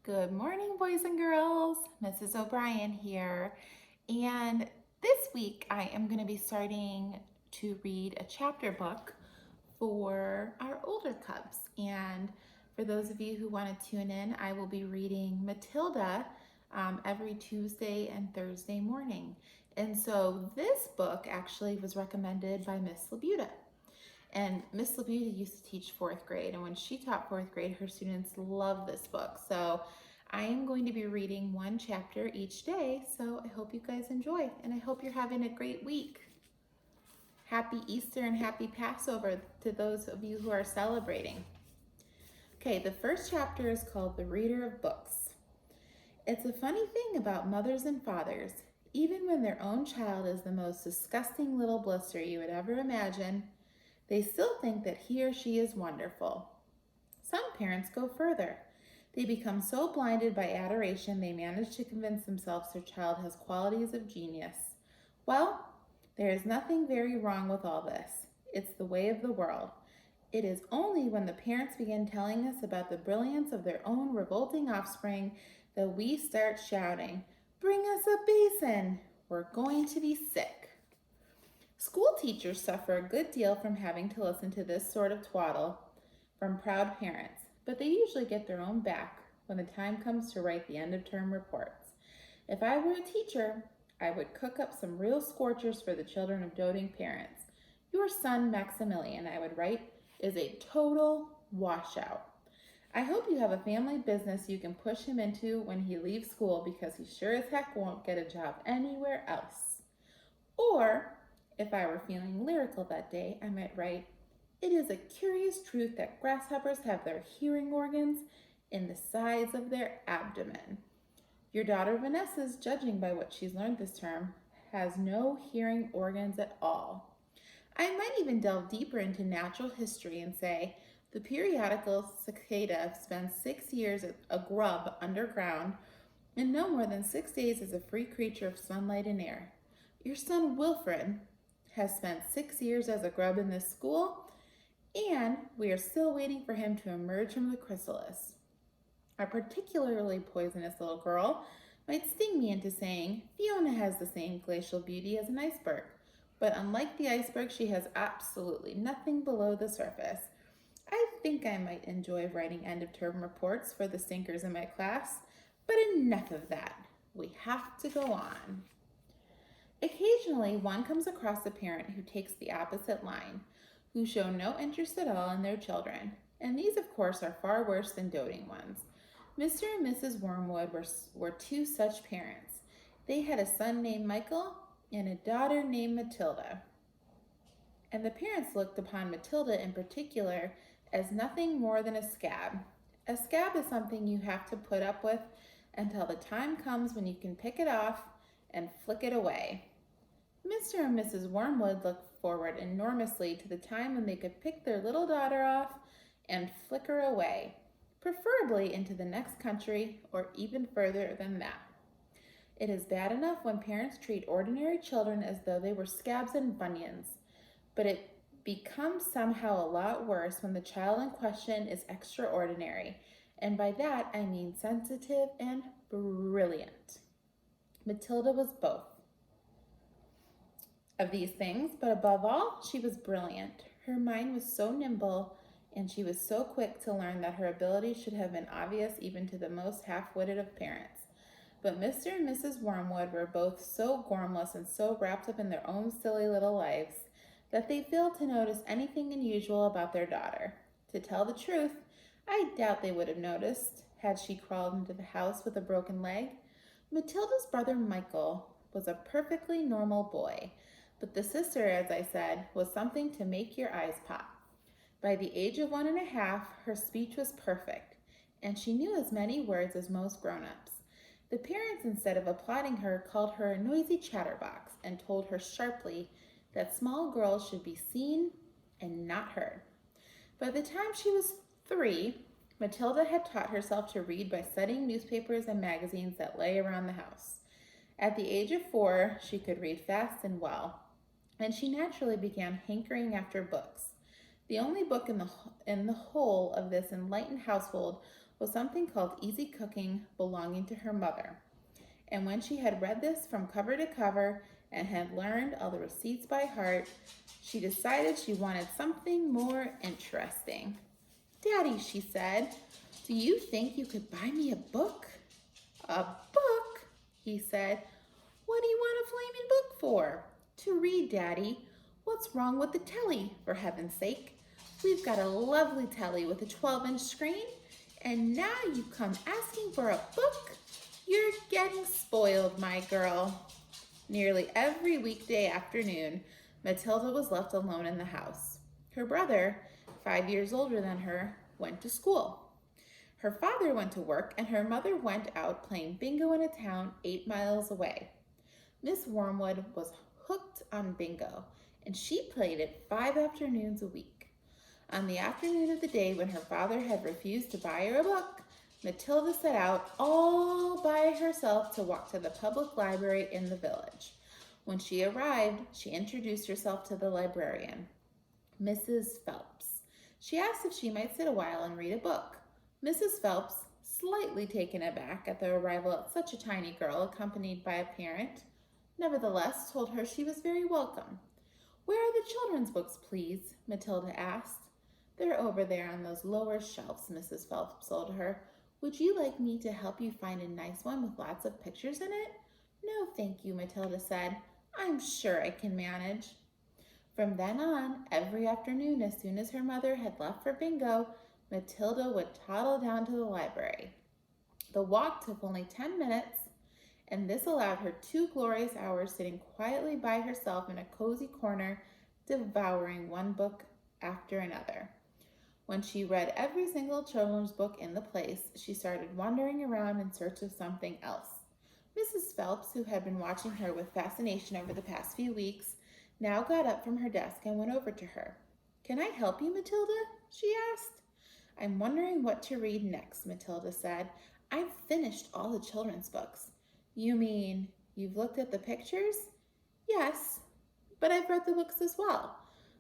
Good morning, boys and girls. Mrs. O'Brien here. And this week I am going to be starting to read a chapter book for our older cubs. And for those of you who want to tune in, I will be reading Matilda every Tuesday and Thursday morning. And so this book actually was recommended by Miss Labuda. And Miss Labuda used to teach fourth grade, and when she taught fourth grade, her students love this book. So I am going to be reading one chapter each day, so I hope you guys enjoy, and I hope you're having a great week. Happy Easter and happy Passover to those of you who are celebrating. Okay, the first chapter is called The Reader of Books. It's a funny thing about mothers and fathers. Even when their own child is the most disgusting little blister you would ever imagine, they still think that he or she is wonderful. Some parents go further. They become so blinded by adoration they manage to convince themselves their child has qualities of genius. Well, there is nothing very wrong with all this. It's the way of the world. It is only when the parents begin telling us about the brilliance of their own revolting offspring that we start shouting, "Bring us a basin! We're going to be sick." School teachers suffer a good deal from having to listen to this sort of twaddle from proud parents, but they usually get their own back when the time comes to write the end-of-term reports. If I were a teacher, I would cook up some real scorchers for the children of doting parents. Your son, Maximilian, I would write, is a total washout. I hope you have a family business you can push him into when he leaves school, because he sure as heck won't get a job anywhere else. Or, if I were feeling lyrical that day, I might write, "It is a curious truth that grasshoppers have their hearing organs in the sides of their abdomen. Your daughter Vanessa's, judging by what she's learned this term, has no hearing organs at all." I might even delve deeper into natural history and say, the periodical cicada spends 6 years a grub underground and no more than 6 days as a free creature of sunlight and air. Your son Wilfred has spent 6 years as a grub in this school, and we are still waiting for him to emerge from the chrysalis. A particularly poisonous little girl might sting me into saying, Fiona has the same glacial beauty as an iceberg, but unlike the iceberg, she has absolutely nothing below the surface. I think I might enjoy writing end-of-term reports for the stinkers in my class, but enough of that. We have to go on. Occasionally, one comes across a parent who takes the opposite line, who show no interest at all in their children, and these, of course, are far worse than doting ones. Mr. and Mrs. Wormwood were two such parents. They had a son named Michael and a daughter named Matilda. And the parents looked upon Matilda in particular as nothing more than a scab. A scab is something you have to put up with until the time comes when you can pick it off and flick it away. Mr. and Mrs. Wormwood looked forward enormously to the time when they could pick their little daughter off and flick her away, preferably into the next country or even further than that. It is bad enough when parents treat ordinary children as though they were scabs and bunions, but it becomes somehow a lot worse when the child in question is extraordinary, and by that I mean sensitive and brilliant. Matilda was both of these things, but above all, she was brilliant. Her mind was so nimble, and she was so quick to learn that her ability should have been obvious even to the most half-witted of parents. But Mr. and Mrs. Wormwood were both so gormless and so wrapped up in their own silly little lives that they failed to notice anything unusual about their daughter. To tell the truth, I doubt they would have noticed had she crawled into the house with a broken leg. Matilda's brother Michael was a perfectly normal boy, but the sister, as I said, was something to make your eyes pop. By the age of 1.5, her speech was perfect, and she knew as many words as most grown-ups. The parents, instead of applauding her, called her a noisy chatterbox and told her sharply that small girls should be seen and not heard. By the time she was 3, Matilda had taught herself to read by studying newspapers and magazines that lay around the house. At the age of 4, she could read fast and well, and she naturally began hankering after books. The only book in the whole of this enlightened household was something called Easy Cooking, belonging to her mother. And when she had read this from cover to cover and had learned all the receipts by heart, she decided she wanted something more interesting. "Daddy," she said, "do you think you could buy me a book?" "A book?" he said. "What do you want a flaming book for?" "To read, Daddy. What's wrong with the telly, for heaven's sake? We've got a lovely telly with a 12-inch screen, and now you come asking for a book? You're getting spoiled, my girl." Nearly every weekday afternoon, Matilda was left alone in the house. Her brother, 5 years older than her, went to school. Her father went to work, and her mother went out playing bingo in a town 8 miles away. Miss Wormwood was hooked on bingo, and she played it 5 afternoons a week. On the afternoon of the day when her father had refused to buy her a book, Matilda set out all by herself to walk to the public library in the village. When she arrived, she introduced herself to the librarian, Mrs. Phelps. She asked if she might sit a while and read a book. Mrs. Phelps, slightly taken aback at the arrival of such a tiny girl accompanied by a parent, nevertheless told her she was very welcome. "Where are the children's books, please?" Matilda asked. "They're over there on those lower shelves," Mrs. Phelps told her. "Would you like me to help you find a nice one with lots of pictures in it?" "No, thank you," Matilda said. "I'm sure I can manage." From then on, every afternoon, as soon as her mother had left for bingo, Matilda would toddle down to the library. The walk took only 10 minutes, and this allowed her 2 glorious hours sitting quietly by herself in a cozy corner, devouring one book after another. When she read every single children's book in the place, she started wandering around in search of something else. Mrs. Phelps, who had been watching her with fascination over the past few weeks, now got up from her desk and went over to her. "Can I help you, Matilda?" she asked. "I'm wondering what to read next," Matilda said. "I've finished all the children's books." "You mean you've looked at the pictures?" "Yes, but I've read the books as well."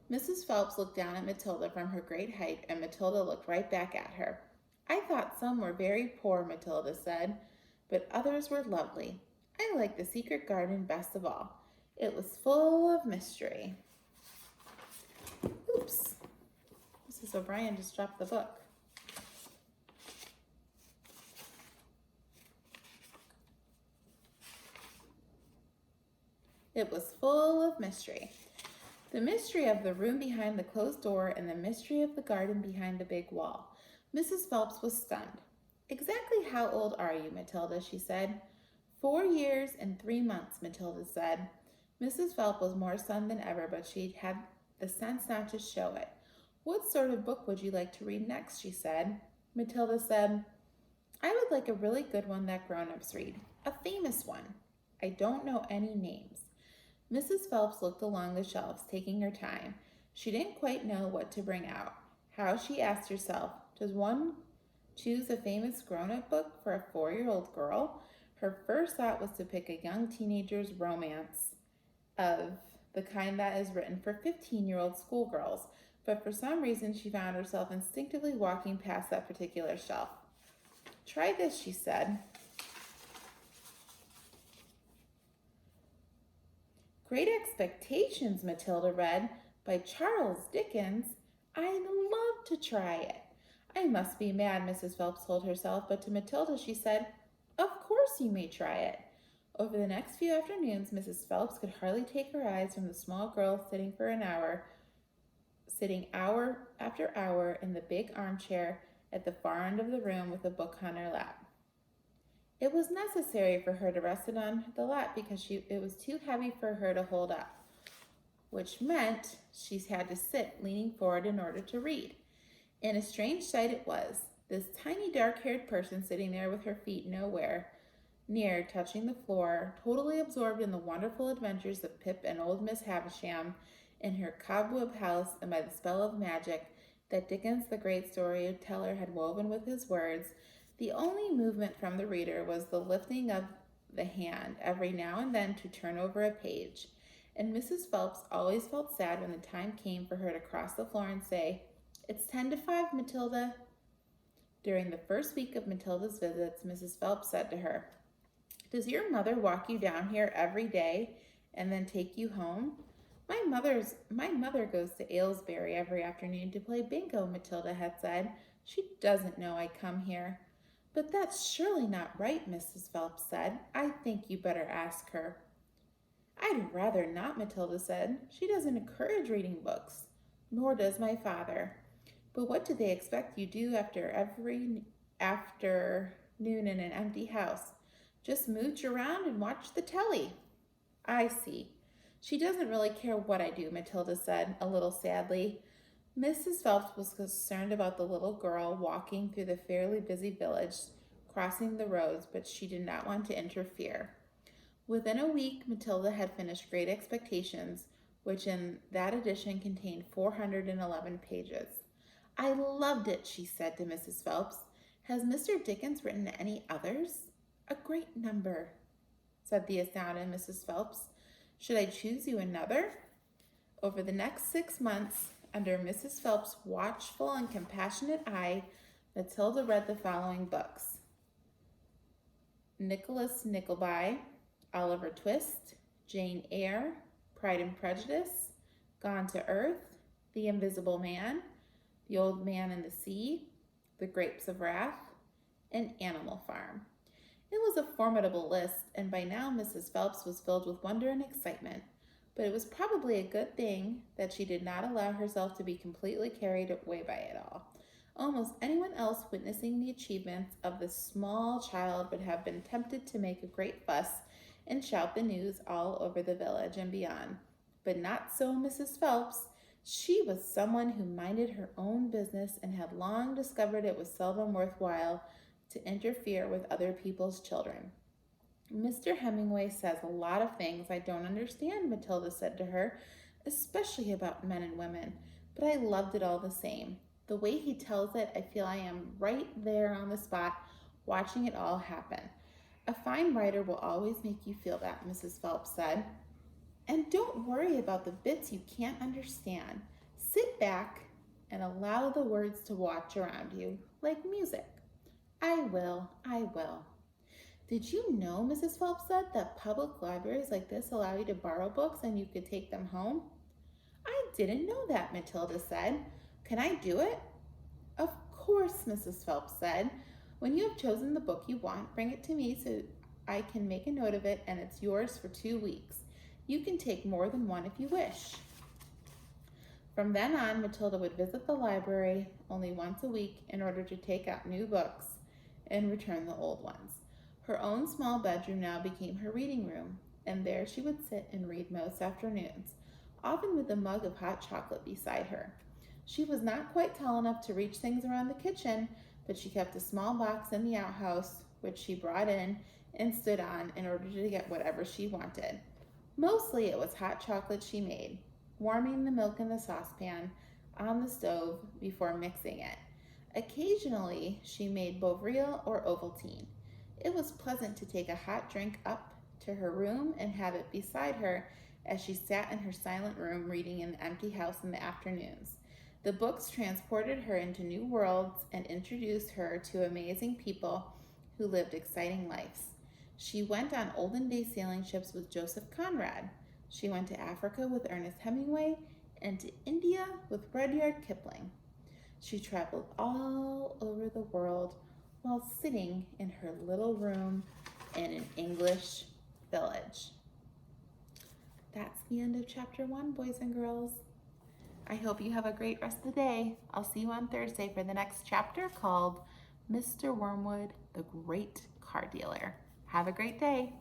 Mrs. Phelps looked down at Matilda from her great height, and Matilda looked right back at her. "I thought some were very poor," Matilda said, "but others were lovely. I liked The Secret Garden best of all. It was full of mystery." Oops, Mrs. O'Brien just dropped the book. It was full of mystery. The mystery of the room behind the closed door and the mystery of the garden behind the big wall. Mrs. Phelps was stunned. "Exactly how old are you, Matilda?" she said. 4 years and 3 months, Matilda said. Mrs. Phelps was more stunned than ever, but she had the sense not to show it. "What sort of book would you like to read next?" she said. Matilda said, "I would like a really good one that grown-ups read, a famous one. I don't know any names." Mrs. Phelps looked along the shelves, taking her time. She didn't quite know what to bring out. How, she asked herself, does one choose a famous grown-up book for a 4-year-old girl? Her first thought was to pick a young teenager's romance of the kind that is written for 15-year-old schoolgirls, but for some reason she found herself instinctively walking past that particular shelf. "Try this," she said. "Great Expectations," Matilda read, by Charles Dickens. "I'd love to try it." "I must be mad," Mrs. Phelps told herself, but to Matilda she said, "Of course you may try it." Over the next few afternoons, Mrs. Phelps could hardly take her eyes from the small girl sitting hour after hour in the big armchair at the far end of the room with a book on her lap. It was necessary for her to rest it on the lap because it was too heavy for her to hold up, which meant she had to sit leaning forward in order to read. And a strange sight it was, this tiny dark-haired person sitting there with her feet nowhere near touching the floor, totally absorbed in the wonderful adventures of Pip and old Miss Havisham in her cobweb house, and by the spell of magic that Dickens, the great storyteller, had woven with his words. The only movement from the reader was the lifting of the hand every now and then to turn over a page, and Mrs. Phelps always felt sad when the time came for her to cross the floor and say, "It's 10 to 5, Matilda." During the first week of Matilda's visits, Mrs. Phelps said to her, "Does your mother walk you down here every day and then take you home?" My mother goes to Aylesbury every afternoon to play bingo," Matilda had said. "She doesn't know I come here." "But that's surely not right," Mrs. Phelps said. "I think you better ask her." "I'd rather not," Matilda said. "She doesn't encourage reading books, nor does my father. But what do they expect you do after every afternoon in an empty house? Just mooch around and watch the telly." "I see. She doesn't really care what I do," Matilda said, a little sadly. Mrs. Phelps was concerned about the little girl walking through the fairly busy village, crossing the roads, but she did not want to interfere. Within a week, Matilda had finished Great Expectations, which in that edition contained 411 pages. "I loved it," she said to Mrs. Phelps. "Has Mr. Dickens written any others?" "A great number," said the astounded Mrs. Phelps. "Should I choose you another?" Over the next 6 months, under Mrs. Phelps' watchful and compassionate eye, Matilda read the following books: Nicholas Nickleby, Oliver Twist, Jane Eyre, Pride and Prejudice, Gone to Earth, The Invisible Man, The Old Man and the Sea, The Grapes of Wrath, and Animal Farm. It was a formidable list, and by now Mrs. Phelps was filled with wonder and excitement. But it was probably a good thing that she did not allow herself to be completely carried away by it all. Almost anyone else witnessing the achievements of this small child would have been tempted to make a great fuss and shout the news all over the village and beyond. But not so Mrs. Phelps. She was someone who minded her own business and had long discovered it was seldom worthwhile to interfere with other people's children. "Mr. Hemingway says a lot of things I don't understand," Matilda said to her, "especially about men and women, but I loved it all the same. The way he tells it, I feel I am right there on the spot, watching it all happen." "A fine writer will always make you feel that," Mrs. Phelps said. "And don't worry about the bits you can't understand. Sit back and allow the words to watch around you, like music." I will. "Did you know," Mrs. Phelps said, "that public libraries like this allow you to borrow books and you could take them home?" "I didn't know that," Matilda said. "Can I do it?" "Of course," Mrs. Phelps said. "When you have chosen the book you want, bring it to me so I can make a note of it, and it's yours for 2 weeks. You can take more than one if you wish." From then on, Matilda would visit the library only once a week in order to take out new books and return the old ones. Her own small bedroom now became her reading room, and there she would sit and read most afternoons, often with a mug of hot chocolate beside her. She was not quite tall enough to reach things around the kitchen, but she kept a small box in the outhouse, which she brought in and stood on in order to get whatever she wanted. Mostly it was hot chocolate she made, warming the milk in the saucepan on the stove before mixing it. Occasionally, she made Bovril or Ovaltine. It was pleasant to take a hot drink up to her room and have it beside her as she sat in her silent room reading in the empty house in the afternoons. The books transported her into new worlds and introduced her to amazing people who lived exciting lives. She went on olden day sailing ships with Joseph Conrad. She went to Africa with Ernest Hemingway and to India with Rudyard Kipling. She traveled all over the world while sitting in her little room in an English village. That's the end of chapter 1, boys and girls. I hope you have a great rest of the day. I'll see you on Thursday for the next chapter called Mr. Wormwood, the Great Car Dealer. Have a great day.